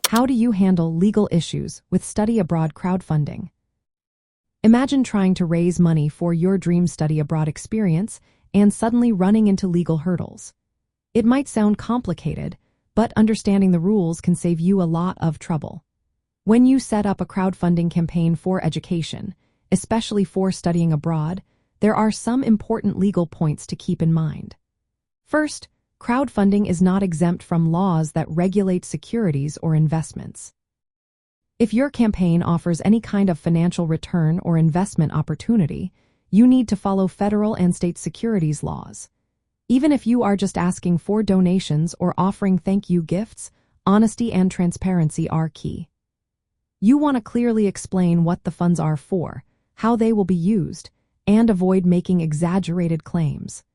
How do you handle legal issues with study abroad crowdfunding? Imagine trying to raise money for your dream study abroad experience and suddenly running into legal hurdles. It might sound complicated, but understanding the rules can save you a lot of trouble. When you set up a crowdfunding campaign for education, especially for studying abroad, there are some important legal points to keep in mind. First, crowdfunding is not exempt from laws that regulate securities or investments. If your campaign offers any kind of financial return or investment opportunity, you need to follow federal and state securities laws. Even if you are just asking for donations or offering thank you gifts, honesty and transparency are key. You want to clearly explain what the funds are for, how they will be used, and avoid making exaggerated claims.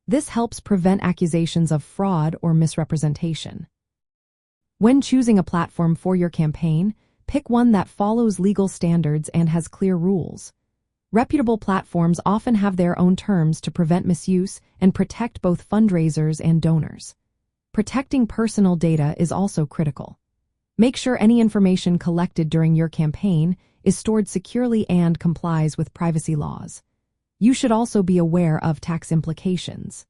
This helps prevent accusations of fraud or misrepresentation. When choosing a platform for your campaign, pick one that follows legal standards and has clear rules. Reputable platforms often have their own terms to prevent misuse and protect both fundraisers and donors. Protecting personal data is also critical. Make sure any information collected during your campaign is stored securely and complies with privacy laws. You should also be aware of tax implications.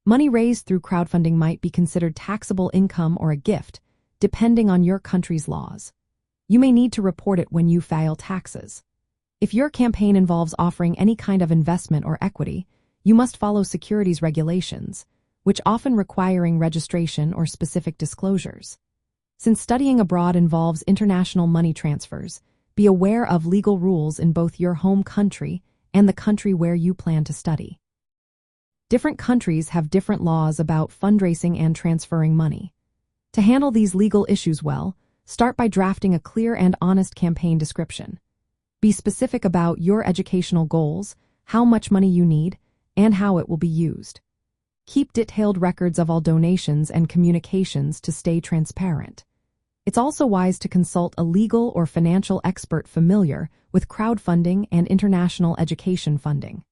Money raised through crowdfunding might be considered taxable income or a gift, depending on your country's laws. You may need to report it when you file taxes. If your campaign involves offering any kind of investment or equity, you must follow securities regulations, which often requiring registration or specific disclosures. Since studying abroad involves international money transfers, be aware of legal rules in both your home country and the country where you plan to study. Different countries have different laws about fundraising and transferring money. To handle these legal issues well, start by drafting a clear and honest campaign description. Be specific about your educational goals, how much money you need, and how it will be used. Keep detailed records of all donations and communications to stay transparent. It's also wise to consult a legal or financial expert familiar with crowdfunding and international education funding.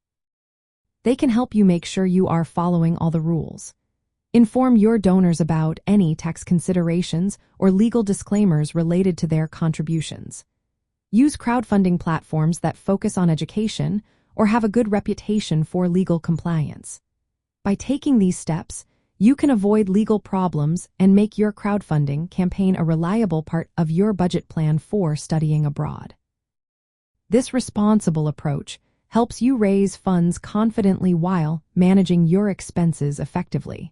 They can help you make sure you are following all the rules. Inform your donors about any tax considerations or legal disclaimers related to their contributions. Use crowdfunding platforms that focus on education or have a good reputation for legal compliance. By taking these steps, you can avoid legal problems and make your crowdfunding campaign a reliable part of your budget plan for studying abroad. This responsible approach helps you raise funds confidently while managing your expenses effectively.